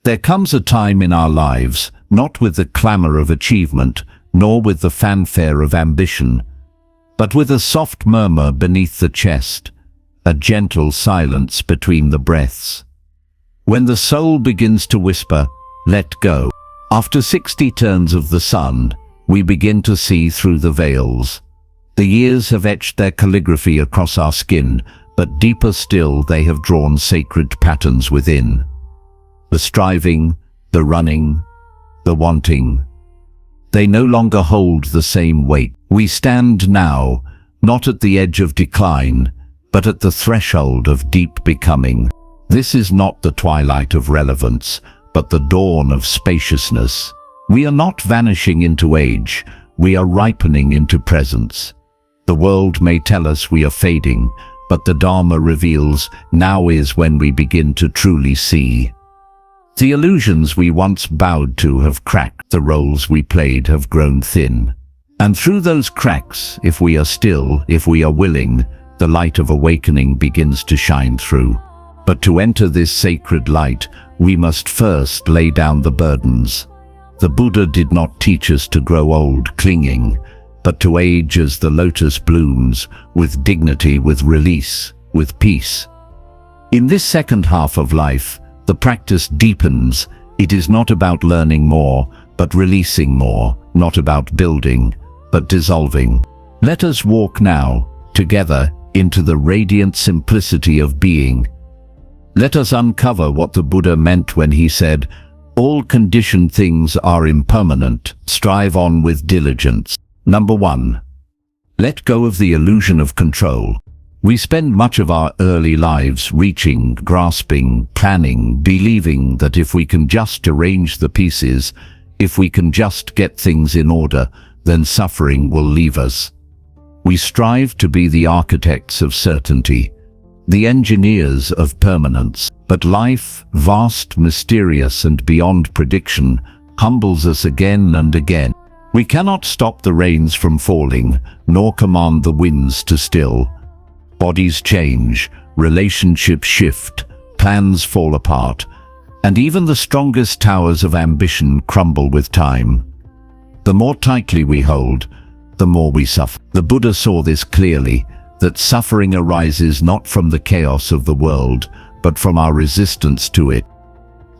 There comes a time in our lives, not with the clamor of achievement, nor with the fanfare of ambition, but with a soft murmur beneath the chest, a gentle silence between the breaths. When the soul begins to whisper, "Let go." After 60 turns of the sun, we begin to see through the veils. The years have etched their calligraphy across our skin, but deeper still they have drawn sacred patterns within. The striving, the running, the wanting. They no longer hold the same weight. We stand now, not at the edge of decline, but at the threshold of deep becoming. This is not the twilight of relevance, but the dawn of spaciousness. We are not vanishing into age, we are ripening into presence. The world may tell us we are fading, but the Dharma reveals now is when we begin to truly see. The illusions we once bowed to have cracked, the roles we played have grown thin. And through those cracks, if we are still, if we are willing, the light of awakening begins to shine through. But to enter this sacred light, we must first lay down the burdens. The Buddha did not teach us to grow old clinging, but to age as the lotus blooms, with dignity, with release, with peace. In this second half of life, the practice deepens. It is not about learning more, but releasing more, not about building, but dissolving. Let us walk now, together, into the radiant simplicity of being. Let us uncover what the Buddha meant when he said, "All conditioned things are impermanent, strive on with diligence." Number 1. Let go of the illusion of control. We spend much of our early lives reaching, grasping, planning, believing that if we can just arrange the pieces, if we can just get things in order, then suffering will leave us. We strive to be the architects of certainty, the engineers of permanence. But life, vast, mysterious, and beyond prediction, humbles us again and again. We cannot stop the rains from falling, nor command the winds to still. Bodies change, relationships shift, plans fall apart, and even the strongest towers of ambition crumble with time. The more tightly we hold, the more we suffer. The Buddha saw this clearly, that suffering arises not from the chaos of the world, but from our resistance to it.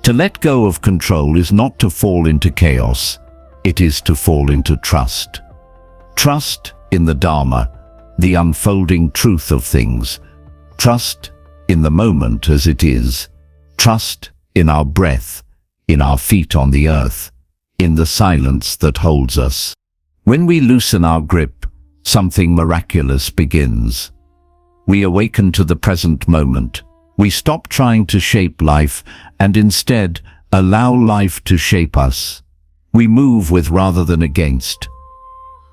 To let go of control is not to fall into chaos, it is to fall into trust. Trust in the Dharma, the unfolding truth of things. Trust in the moment as it is. Trust in our breath, in our feet on the earth, in the silence that holds us. When we loosen our grip, something miraculous begins. We awaken to the present moment. We stop trying to shape life and instead allow life to shape us. We move with rather than against.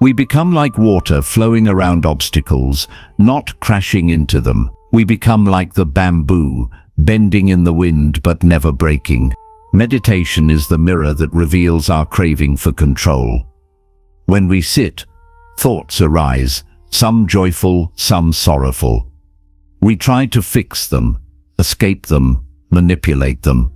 We become like water flowing around obstacles, not crashing into them. We become like the bamboo, bending in the wind but never breaking. Meditation is the mirror that reveals our craving for control. When we sit, thoughts arise, some joyful, some sorrowful. We try to fix them, escape them, manipulate them.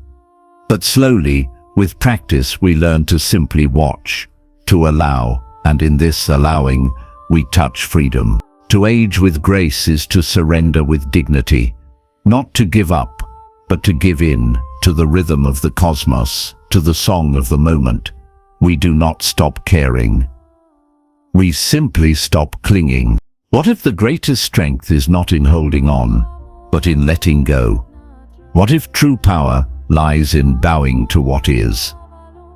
But slowly, with practice, we learn to simply watch, to allow, and in this allowing, we touch freedom. To age with grace is to surrender with dignity, not to give up, but to give in to the rhythm of the cosmos, to the song of the moment. We do not stop caring. We simply stop clinging. What if the greatest strength is not in holding on, but in letting go? What if true power lies in bowing to what is?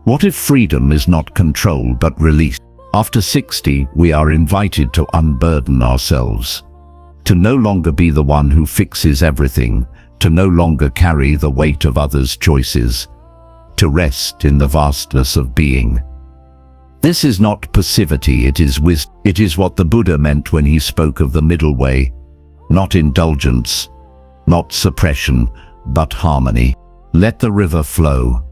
What if freedom is not control but release? After 60, we are invited to unburden ourselves, to no longer be the one who fixes everything, to no longer carry the weight of others' choices, to rest in the vastness of being. This is not passivity, it is wisdom. It is what the Buddha meant when he spoke of the middle way, not indulgence, not suppression, but harmony. Let the river flow,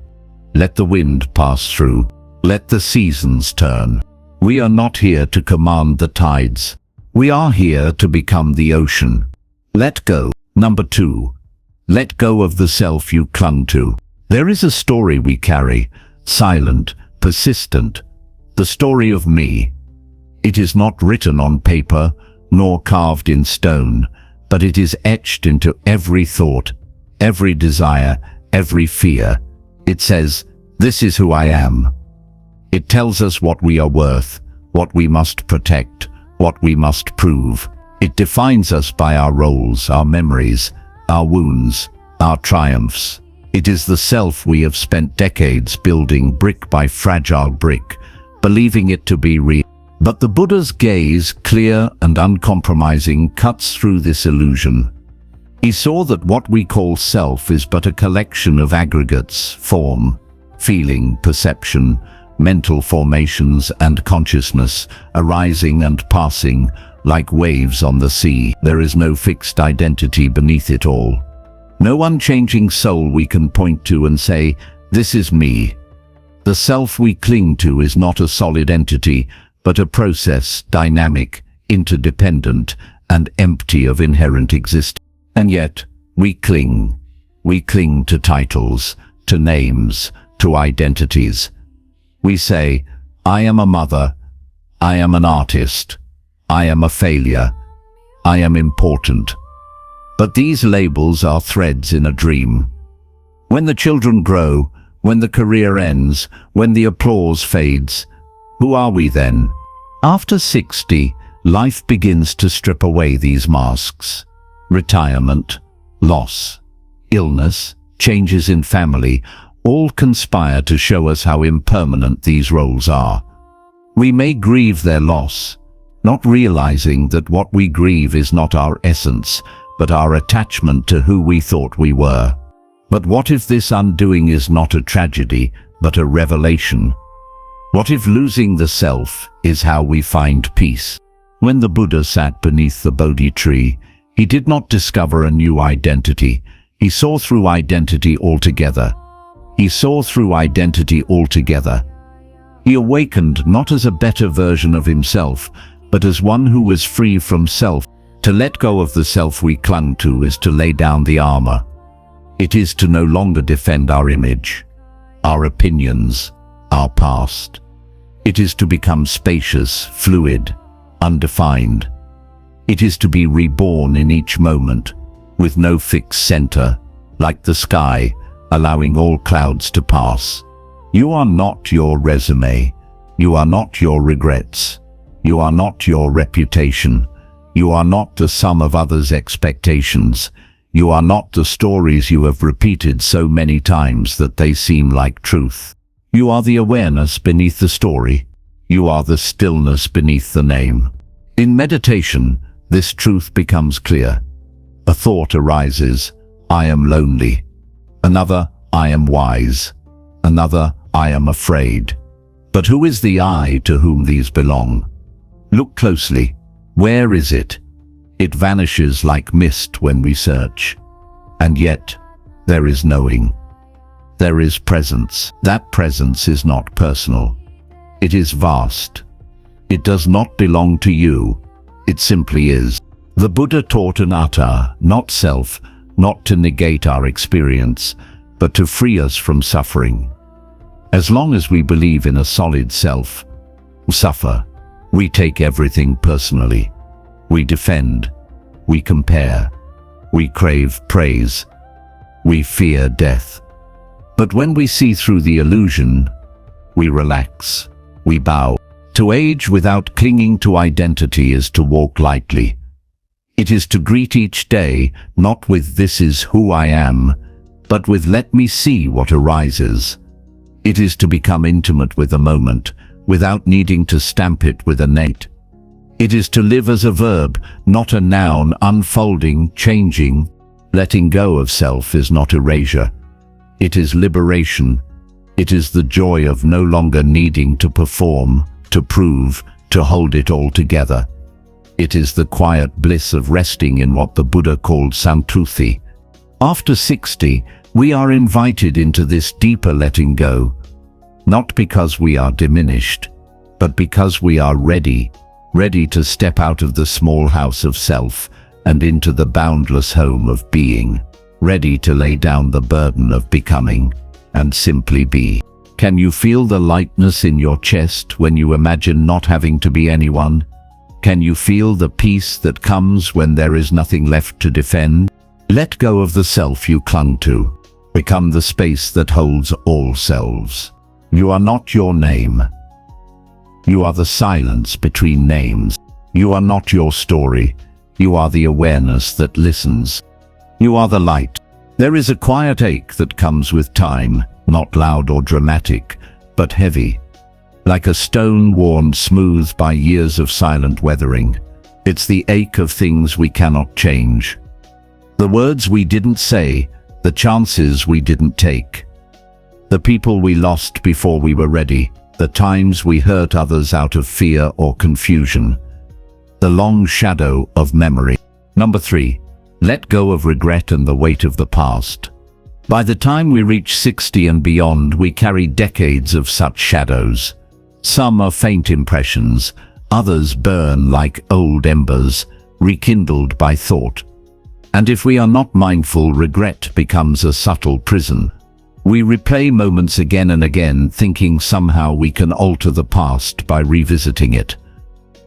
let the wind pass through, let the seasons turn. We are not here to command the tides. We are here to become the ocean. Let go. Number 2. Let go of the self you clung to. There is a story we carry, silent, persistent, the story of me. It is not written on paper, nor carved in stone, but it is etched into every thought, every desire, every fear. It says, "This is who I am." It tells us what we are worth, what we must protect, what we must prove. It defines us by our roles, our memories, our wounds, our triumphs. It is the self we have spent decades building brick by fragile brick, believing it to be real. But the Buddha's gaze, clear and uncompromising, cuts through this illusion. He saw that what we call self is but a collection of aggregates, form, feeling, perception, mental formations and consciousness, arising and passing, like waves on the sea. There is no fixed identity beneath it all. No unchanging soul we can point to and say, "This is me." The self we cling to is not a solid entity, but a process, dynamic, interdependent, and empty of inherent existence. And yet, we cling. We cling to titles, to names, to identities. We say, "I am a mother, I am an artist, I am a failure, I am important." But these labels are threads in a dream. When the children grow, when the career ends, when the applause fades, who are we then? After 60, life begins to strip away these masks. Retirement, loss, illness, changes in family, all conspire to show us how impermanent these roles are. We may grieve their loss, not realizing that what we grieve is not our essence, but our attachment to who we thought we were. But what if this undoing is not a tragedy, but a revelation? What if losing the self is how we find peace? When the Buddha sat beneath the Bodhi tree, he did not discover a new identity. He saw through identity altogether. He saw through identity altogether. He awakened not as a better version of himself, but as one who was free from self. To let go of the self we clung to is to lay down the armor. It is to no longer defend our image, our opinions, our past. It is to become spacious, fluid, undefined. It is to be reborn in each moment, with no fixed center, like the sky, allowing all clouds to pass. You are not your resume. You are not your regrets. You are not your reputation. You are not the sum of others' expectations. You are not the stories you have repeated so many times that they seem like truth. You are the awareness beneath the story. You are the stillness beneath the name. In meditation, this truth becomes clear. A thought arises, "I am lonely." Another, "I am wise." Another, "I am afraid." But who is the I to whom these belong? Look closely. Where is it? It vanishes like mist when we search. And yet, there is knowing. There is presence. That presence is not personal. It is vast. It does not belong to you. It simply is. The Buddha taught anatta, not self, not to negate our experience, but to free us from suffering. As long as we believe in a solid self, suffer. We take everything personally. We defend. We compare. We crave praise. We fear death. But when we see through the illusion, we relax. We bow. To age without clinging to identity is to walk lightly. It is to greet each day, not with "this is who I am," but with "let me see what arises." It is to become intimate with the moment, without needing to stamp it with a name. It is to live as a verb, not a noun, unfolding, changing. Letting go of self is not erasure. It is liberation. It is the joy of no longer needing to perform, to prove, to hold it all together. It is the quiet bliss of resting in what the Buddha called santuthi. After 60, we are invited into this deeper letting go, not because we are diminished, but because we are ready to step out of the small house of self and into the boundless home of being, ready to lay down the burden of becoming. and simply be. Can you feel the lightness in your chest when you imagine not having to be anyone? Can you feel the peace that comes when there is nothing left to defend? Let go of the self you clung to. Become the space that holds all selves. You are not your name. You are the silence between names. You are not your story. You are the awareness that listens. You are the light. There is a quiet ache that comes with time, not loud or dramatic, but heavy. Like a stone worn smooth by years of silent weathering. It's the ache of things we cannot change. The words we didn't say, the chances we didn't take. The people we lost before we were ready, the times we hurt others out of fear or confusion. The long shadow of memory. Number 3. Let go of regret and the weight of the past. By the time we reach 60 and beyond, we carry decades of such shadows. Some are faint impressions, others burn like old embers, rekindled by thought. And if we are not mindful, regret becomes a subtle prison. We replay moments again and again, thinking somehow we can alter the past by revisiting it.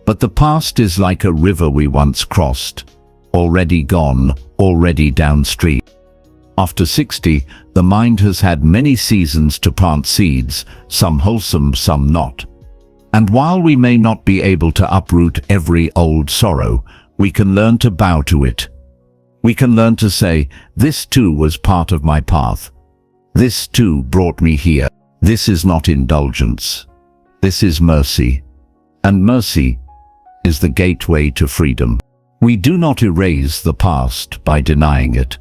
But the past is like a river we once crossed, already gone, already downstream. After 60, the mind has had many seasons to plant seeds, some wholesome, some not. And while we may not be able to uproot every old sorrow, we can learn to bow to it. We can learn to say, this too was part of my path. This too brought me here. This is not indulgence. This is mercy. And mercy is the gateway to freedom. We do not erase the past by denying it.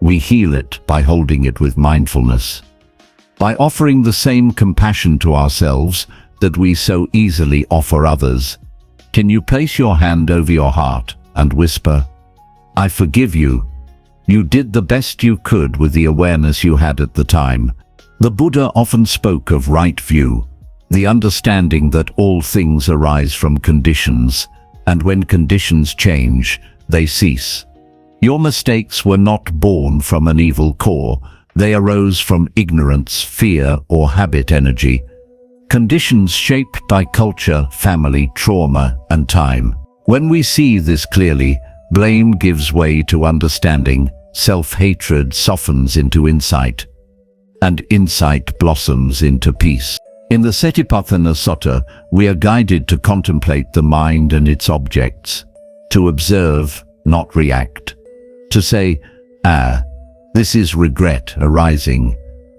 We heal it by holding it with mindfulness. By offering the same compassion to ourselves that we so easily offer others. Can you place your hand over your heart and whisper, I forgive you. You did the best you could with the awareness you had at the time. The Buddha often spoke of right view, the understanding that all things arise from conditions, and when conditions change, they cease. Your mistakes were not born from an evil core. They arose from ignorance, fear, or habit energy. Conditions shaped by culture, family, trauma, and time. When we see this clearly, blame gives way to understanding, self-hatred softens into insight, and insight blossoms into peace. In the Satipatthana Sutta, we are guided to contemplate the mind and its objects, to observe, not react. To say, this is regret arising,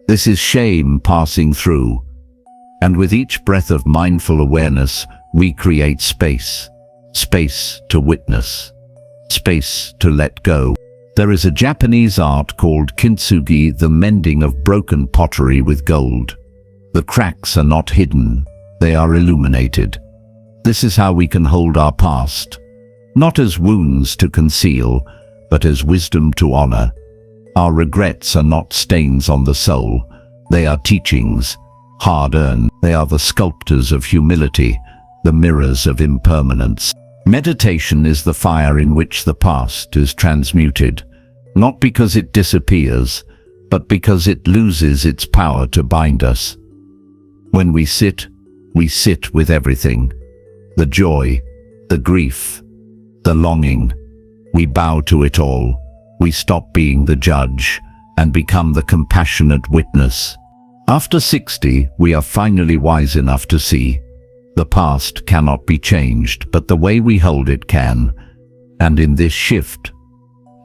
this is shame passing through. And with each breath of mindful awareness, we create space. Space to witness. Space to let go. There is a Japanese art called kintsugi, the mending of broken pottery with gold. The cracks are not hidden, they are illuminated. This is how we can hold our past, not as wounds to conceal, but as wisdom to honor. Our regrets are not stains on the soul, they are teachings, hard-earned. They are the sculptors of humility, the mirrors of impermanence. Meditation is the fire in which the past is transmuted, not because it disappears, but because it loses its power to bind us. When we sit with everything, the joy, the grief, the longing. We bow to it all. We stop being the judge and become the compassionate witness. After 60, we are finally wise enough to see the past cannot be changed, but the way we hold it can. And in this shift,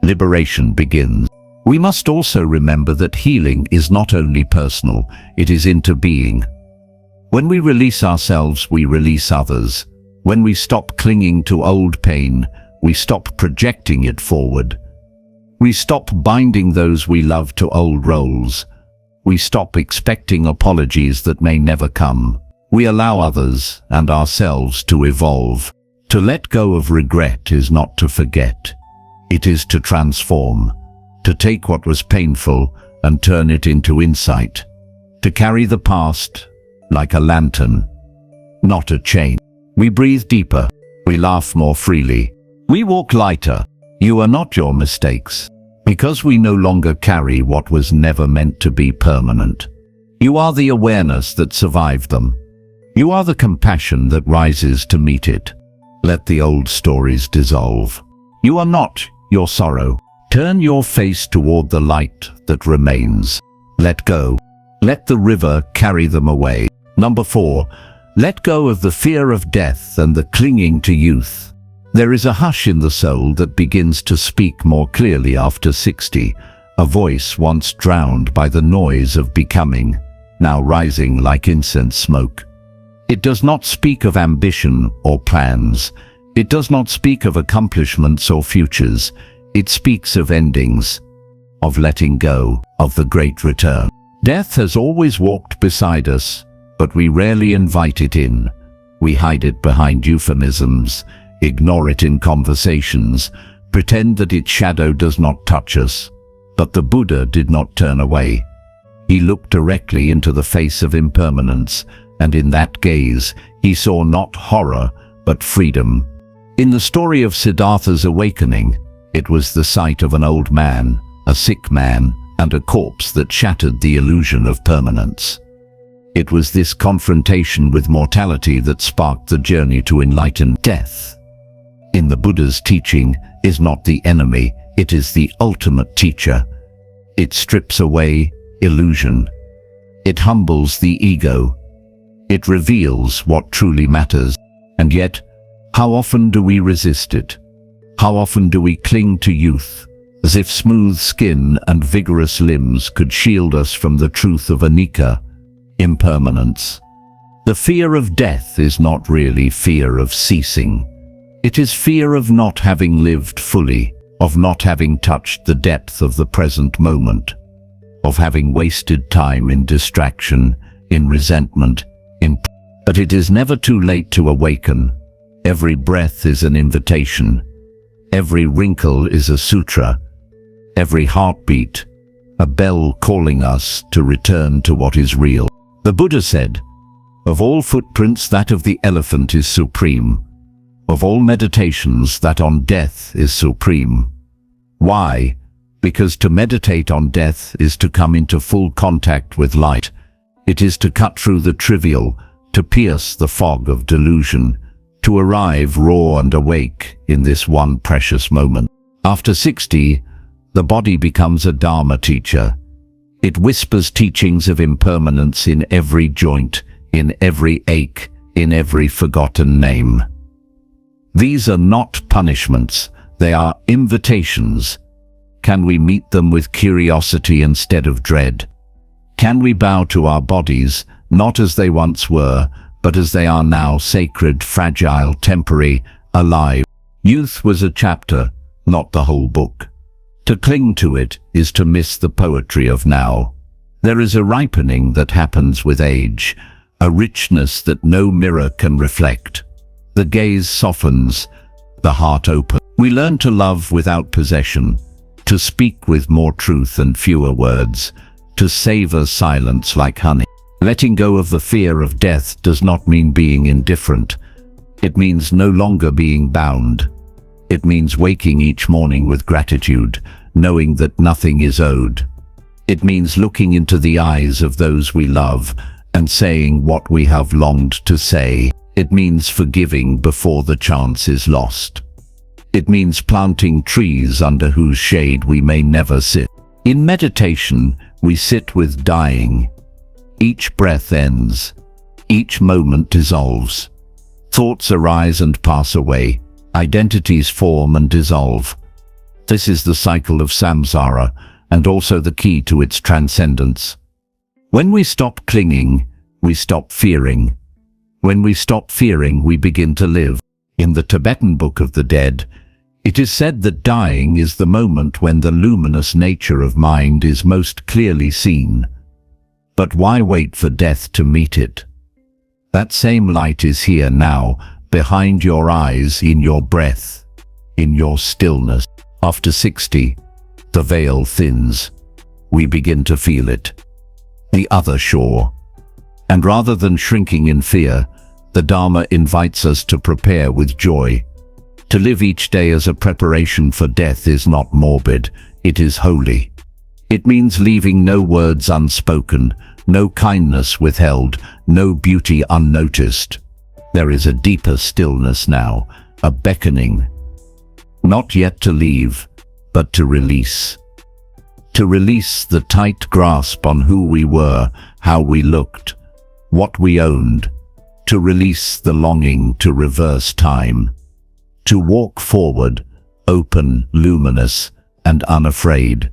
liberation begins. We must also remember that healing is not only personal, it is interbeing. When we release ourselves, we release others. When we stop clinging to old pain, we stop projecting it forward. We stop binding those we love to old roles. We stop expecting apologies that may never come. We allow others and ourselves to evolve. To let go of regret is not to forget. It is to transform, to take what was painful and turn it into insight, to carry the past like a lantern, not a chain. We breathe deeper. We laugh more freely. We walk lighter. You are not your mistakes, because we no longer carry what was never meant to be permanent. You are the awareness that survived them. You are the compassion that rises to meet it. Let the old stories dissolve. You are not your sorrow. Turn your face toward the light that remains. Let go. Let the river carry them away. Number 4. Let go of the fear of death and the clinging to youth. There is a hush in the soul that begins to speak more clearly after 60, a voice once drowned by the noise of becoming, now rising like incense smoke. It does not speak of ambition or plans. It does not speak of accomplishments or futures. It speaks of endings, of letting go, of the great return. Death has always walked beside us, but we rarely invite it in. We hide it behind euphemisms, ignore it in conversations, pretend that its shadow does not touch us. But the Buddha did not turn away. He looked directly into the face of impermanence, and in that gaze, he saw not horror, but freedom. In the story of Siddhartha's awakening, it was the sight of an old man, a sick man, and a corpse that shattered the illusion of permanence. It was this confrontation with mortality that sparked the journey to enlighten. Death, in the Buddha's teaching, is not the enemy, it is the ultimate teacher. It strips away illusion. It humbles the ego. It reveals what truly matters. And yet, how often do we resist it? How often do we cling to youth, as if smooth skin and vigorous limbs could shield us from the truth of anicca, impermanence? The fear of death is not really fear of ceasing. It is fear of not having lived fully, of not having touched the depth of the present moment, of having wasted time in distraction, in resentment, But it is never too late to awaken. Every breath is an invitation. Every wrinkle is a sutra. Every heartbeat, a bell calling us to return to what is real. The Buddha said, "Of all footprints, that of the elephant is supreme. Of all meditations, that on death is supreme." Why? Because to meditate on death is to come into full contact with light. It is to cut through the trivial, to pierce the fog of delusion, to arrive raw and awake in this one precious moment. After 60, the body becomes a Dharma teacher. It whispers teachings of impermanence in every joint, in every ache, in every forgotten name. These are not punishments, they are invitations. Can we meet them with curiosity instead of dread? Can we bow to our bodies, not as they once were, but as they are now, sacred, fragile, temporary, alive? Youth was a chapter, not the whole book. To cling to it is to miss the poetry of now. There is a ripening that happens with age, a richness that no mirror can reflect. The gaze softens, the heart opens. We learn to love without possession, to speak with more truth and fewer words, to savor silence like honey. Letting go of the fear of death does not mean being indifferent. It means no longer being bound. It means waking each morning with gratitude, knowing that nothing is owed. It means looking into the eyes of those we love and saying what we have longed to say. It means forgiving before the chance is lost. It means planting trees under whose shade we may never sit. In meditation, we sit with dying. Each breath ends. Each moment dissolves. Thoughts arise and pass away. Identities form and dissolve. This is the cycle of samsara, and also the key to its transcendence. When we stop clinging, we stop fearing. When we stop fearing, we begin to live. In the Tibetan Book of the Dead, it is said that dying is the moment when the luminous nature of mind is most clearly seen. But why wait for death to meet it? That same light is here now, behind your eyes, in your breath, in your stillness. After 60, the veil thins. We begin to feel it. The other shore. And rather than shrinking in fear, the Dharma invites us to prepare with joy. To live each day as a preparation for death is not morbid, it is holy. It means leaving no words unspoken, no kindness withheld, no beauty unnoticed. There is a deeper stillness now, a beckoning, not yet to leave, but to release. To release the tight grasp on who we were, how we looked, what we owned. To release the longing to reverse time. To walk forward, open, luminous, and unafraid.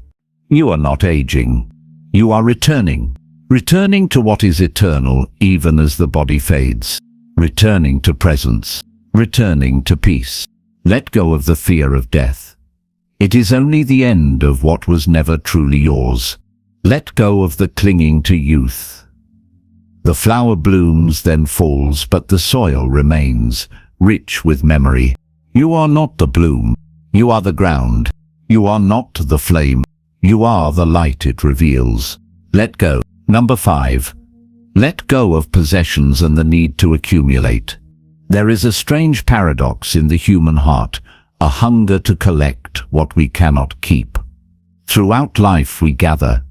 You are not aging. You are returning. Returning to what is eternal even as the body fades. Returning to presence. Returning to peace. Let go of the fear of death. It is only the end of what was never truly yours. Let go of the clinging to youth. The flower blooms, then falls, but the soil remains, rich with memory. You are not the bloom. You are the ground. You are not the flame. You are the light it reveals. Let go. Number 5. Let go of possessions and the need to accumulate. There is a strange paradox in the human heart, a hunger to collect what we cannot keep. Throughout life we gather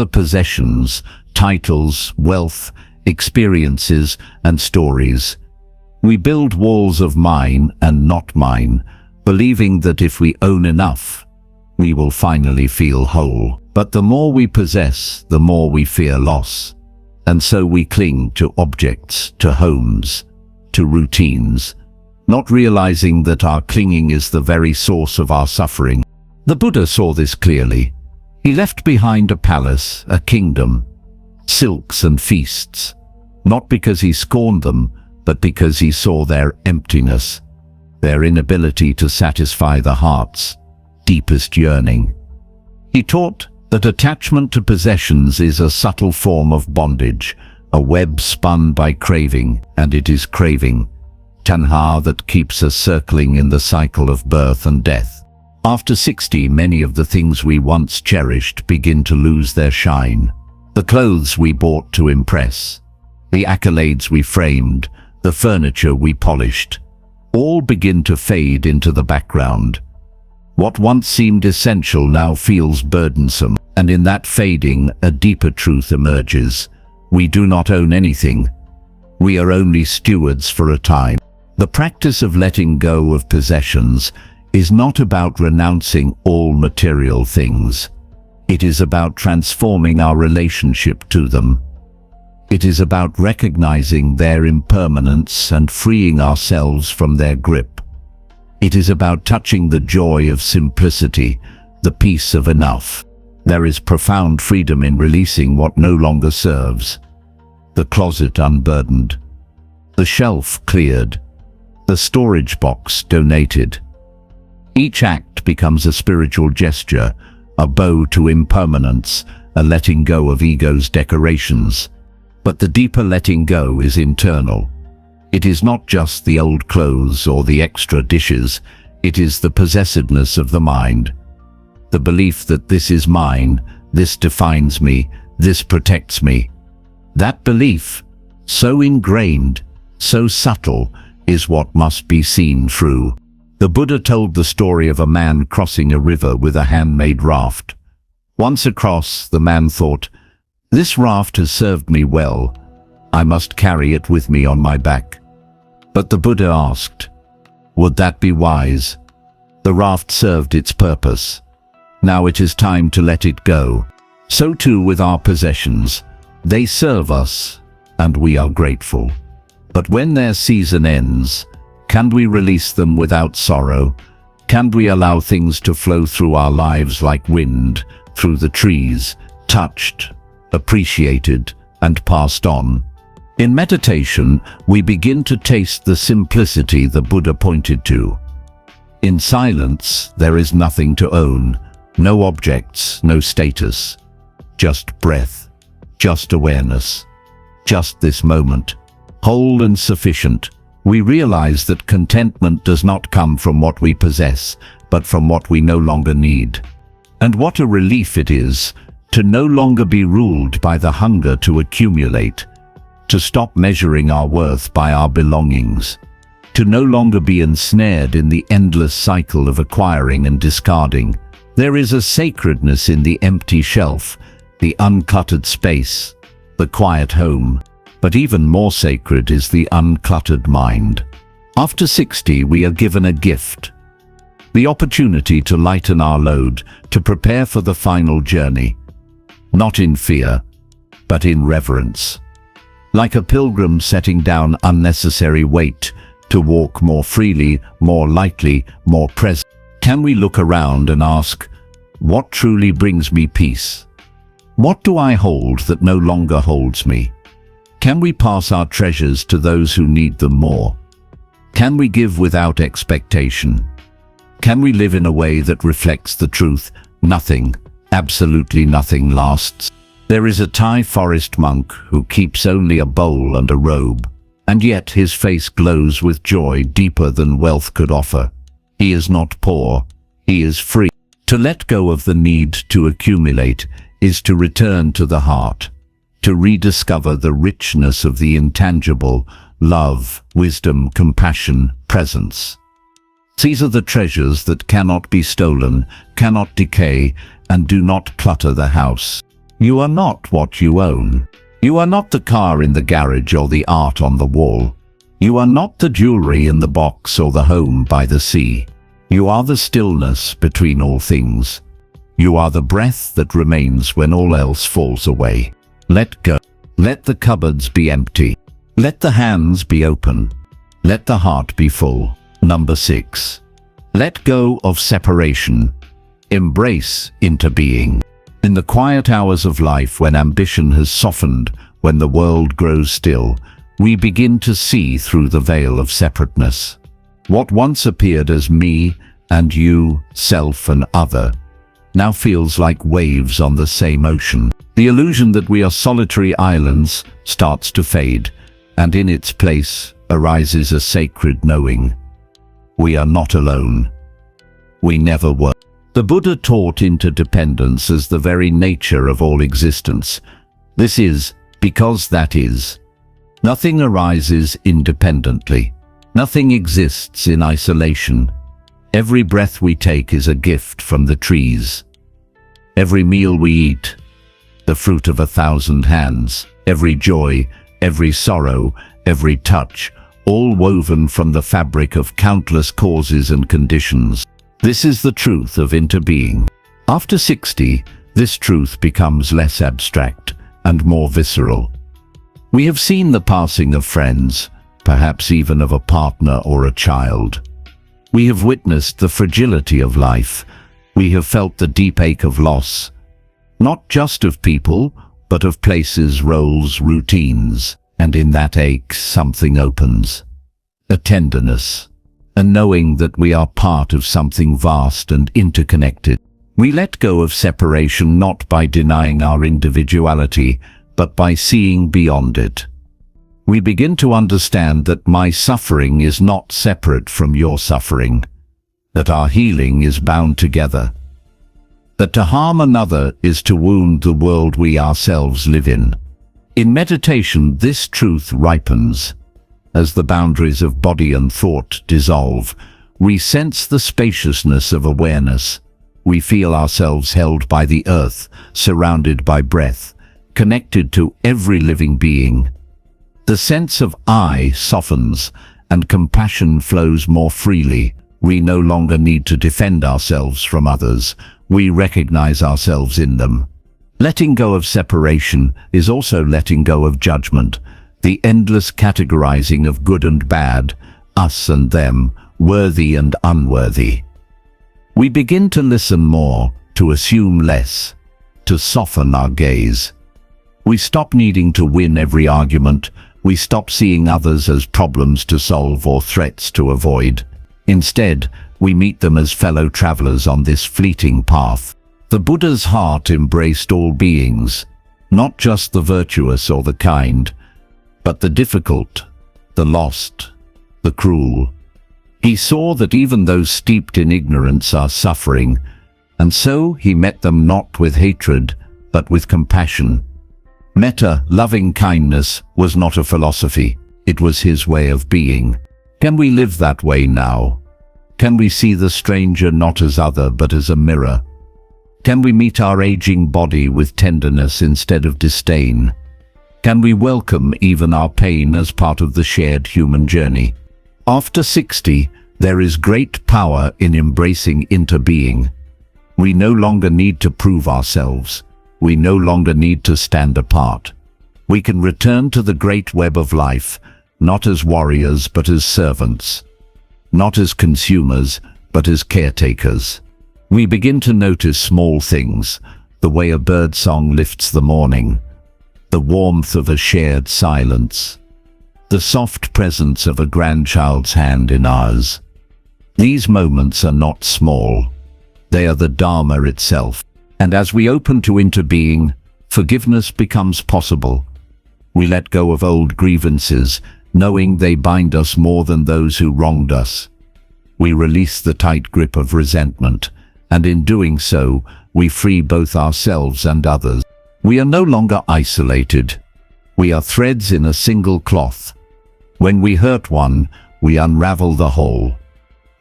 possessions, titles, wealth, experiences, and stories. We build walls of mine and not mine, believing that if we own enough, we will finally feel whole. But the more we possess, the more we fear loss. And so we cling to objects, to homes, to routines, not realizing that our clinging is the very source of our suffering. The Buddha saw this clearly. He left behind a palace, a kingdom, silks and feasts, not because he scorned them, but because he saw their emptiness, their inability to satisfy the heart's deepest yearning. He taught that attachment to possessions is a subtle form of bondage, a web spun by craving, and it is craving, tanha, that keeps us circling in the cycle of birth and death. After 60, many of the things we once cherished begin to lose their shine. The clothes we bought to impress, the accolades we framed, the furniture we polished, all begin to fade into the background. What once seemed essential now feels burdensome, and in that fading, a deeper truth emerges. We do not own anything. We are only stewards for a time. The practice of letting go of possessions is not about renouncing all material things. It is about transforming our relationship to them. It is about recognizing their impermanence and freeing ourselves from their grip. It is about touching the joy of simplicity, the peace of enough. There is profound freedom in releasing what no longer serves. The closet unburdened, the shelf cleared, the storage box donated. Each act becomes a spiritual gesture, a bow to impermanence, a letting go of ego's decorations. But the deeper letting go is internal. It is not just the old clothes or the extra dishes, it is the possessiveness of the mind. The belief that this is mine, this defines me, this protects me. That belief, so ingrained, so subtle, is what must be seen through. The Buddha told the story of a man crossing a river with a handmade raft. Once across, the man thought, "This raft has served me well. I must carry it with me on my back." But the Buddha asked, "Would that be wise?" The raft served its purpose. Now it is time to let it go. So too with our possessions. They serve us, and we are grateful. But when their season ends, can we release them without sorrow? Can we allow things to flow through our lives like wind, through the trees, touched, appreciated, and passed on? In meditation, we begin to taste the simplicity the Buddha pointed to. In silence, there is nothing to own, no objects, no status, just breath, just awareness, just this moment, whole and sufficient. We realize that contentment does not come from what we possess, but from what we no longer need. And what a relief it is to no longer be ruled by the hunger to accumulate, to stop measuring our worth by our belongings, to no longer be ensnared in the endless cycle of acquiring and discarding. There is a sacredness in the empty shelf, the uncluttered space, the quiet home. But even more sacred is the uncluttered mind. After 60, we are given a gift. The opportunity to lighten our load, to prepare for the final journey. Not in fear, but in reverence. Like a pilgrim setting down unnecessary weight, to walk more freely, more lightly, more present. Can we look around and ask, what truly brings me peace? What do I hold that no longer holds me? Can we pass our treasures to those who need them more? Can we give without expectation? Can we live in a way that reflects the truth? Nothing, absolutely nothing lasts. There is a Thai forest monk who keeps only a bowl and a robe, and yet his face glows with joy deeper than wealth could offer. He is not poor, he is free. To let go of the need to accumulate is to return to the heart, to rediscover the richness of the intangible, love, wisdom, compassion, presence. These are the treasures that cannot be stolen, cannot decay, and do not clutter the house. You are not what you own. You are not the car in the garage or the art on the wall. You are not the jewelry in the box or the home by the sea. You are the stillness between all things. You are the breath that remains when all else falls away. Let go. Let the cupboards be empty. Let the hands be open. Let the heart be full. Number 6. Let go of separation. Embrace interbeing. In the quiet hours of life, when ambition has softened, when the world grows still, we begin to see through the veil of separateness. What once appeared as me and you, self and other, now feels like waves on the same ocean. The illusion that we are solitary islands starts to fade, and in its place arises a sacred knowing. We are not alone. We never were. The Buddha taught interdependence as the very nature of all existence. This is because that is. Nothing arises independently. Nothing exists in isolation. Every breath we take is a gift from the trees. Every meal we eat, the fruit of 1,000 hands. Every joy, every sorrow, every touch, all woven from the fabric of countless causes and conditions. This is the truth of interbeing. After 60, this truth becomes less abstract and more visceral. We have seen the passing of friends, perhaps even of a partner or a child. We have witnessed the fragility of life. We have felt the deep ache of loss, not just of people, but of places, roles, routines. And in that ache, something opens. A tenderness. A knowing that we are part of something vast and interconnected. We let go of separation not by denying our individuality, but by seeing beyond it. We begin to understand that my suffering is not separate from your suffering, that our healing is bound together, that to harm another is to wound the world we ourselves live in. In meditation, this truth ripens. As the boundaries of body and thought dissolve, we sense the spaciousness of awareness. We feel ourselves held by the earth, surrounded by breath, connected to every living being. The sense of I softens, and compassion flows more freely. We no longer need to defend ourselves from others. We recognize ourselves in them. Letting go of separation is also letting go of judgment. The endless categorizing of good and bad, us and them, worthy and unworthy. We begin to listen more, to assume less, to soften our gaze. We stop needing to win every argument. We stop seeing others as problems to solve or threats to avoid. Instead, we meet them as fellow travelers on this fleeting path. The Buddha's heart embraced all beings, not just the virtuous or the kind, but the difficult, the lost, the cruel. He saw that even those steeped in ignorance are suffering, and so he met them not with hatred, but with compassion. Metta, loving kindness, was not a philosophy, it was his way of being. Can we live that way now? Can we see the stranger not as other, but as a mirror? Can we meet our aging body with tenderness instead of disdain? Can we welcome even our pain as part of the shared human journey? After 60, there is great power in embracing interbeing. We no longer need to prove ourselves. We no longer need to stand apart. We can return to the great web of life, not as warriors but as servants. Not as consumers, but as caretakers. We begin to notice small things, the way a bird song lifts the morning, the warmth of a shared silence, the soft presence of a grandchild's hand in ours. These moments are not small. They are the Dharma itself. And as we open to interbeing, forgiveness becomes possible. We let go of old grievances, knowing they bind us more than those who wronged us. We release the tight grip of resentment, and in doing so, we free both ourselves and others. We are no longer isolated. We are threads in a single cloth. When we hurt one, we unravel the whole.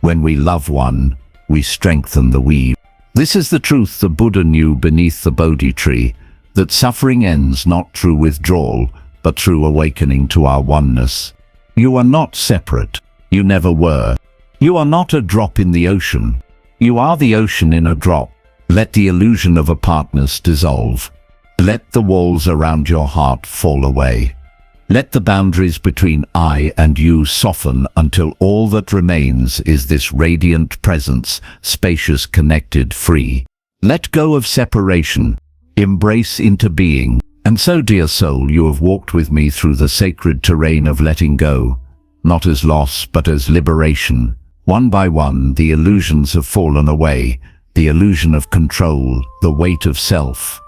When we love one, we strengthen the weave. This is the truth the Buddha knew beneath the Bodhi tree, that suffering ends not through withdrawal, but through awakening to our oneness. You are not separate. You never were. You are not a drop in the ocean. You are the ocean in a drop. Let the illusion of apartness dissolve. Let the walls around your heart fall away. Let the boundaries between I and you soften until all that remains is this radiant presence, spacious, connected, free. Let go of separation. Embrace interbeing. And so, dear soul, you have walked with me through the sacred terrain of letting go, not as loss but as liberation. One by one, the illusions have fallen away, the illusion of control, the weight of self,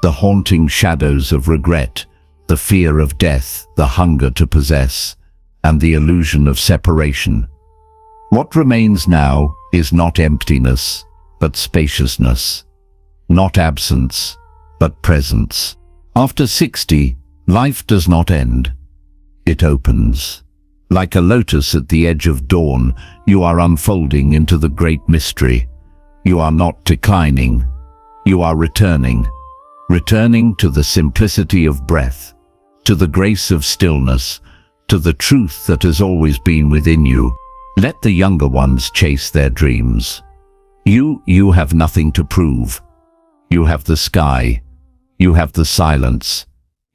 the haunting shadows of regret, the fear of death, the hunger to possess, and the illusion of separation. What remains now is not emptiness, but spaciousness, not absence, but presence. After 60, life does not end. It opens. Like a lotus at the edge of dawn, you are unfolding into the great mystery. You are not declining. You are returning. Returning to the simplicity of breath, to the grace of stillness, to the truth that has always been within you. Let the younger ones chase their dreams. You have nothing to prove. You have the sky. You have the silence.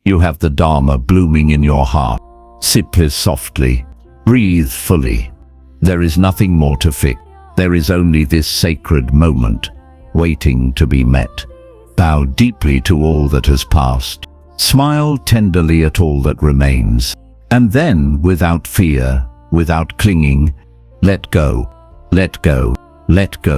You have the Dharma blooming in your heart. Sip this softly. Breathe fully. There is nothing more to fix. There is only this sacred moment, waiting to be met. Bow deeply to all that has passed. Smile tenderly at all that remains. And then, without fear, without clinging, let go, let go, let go.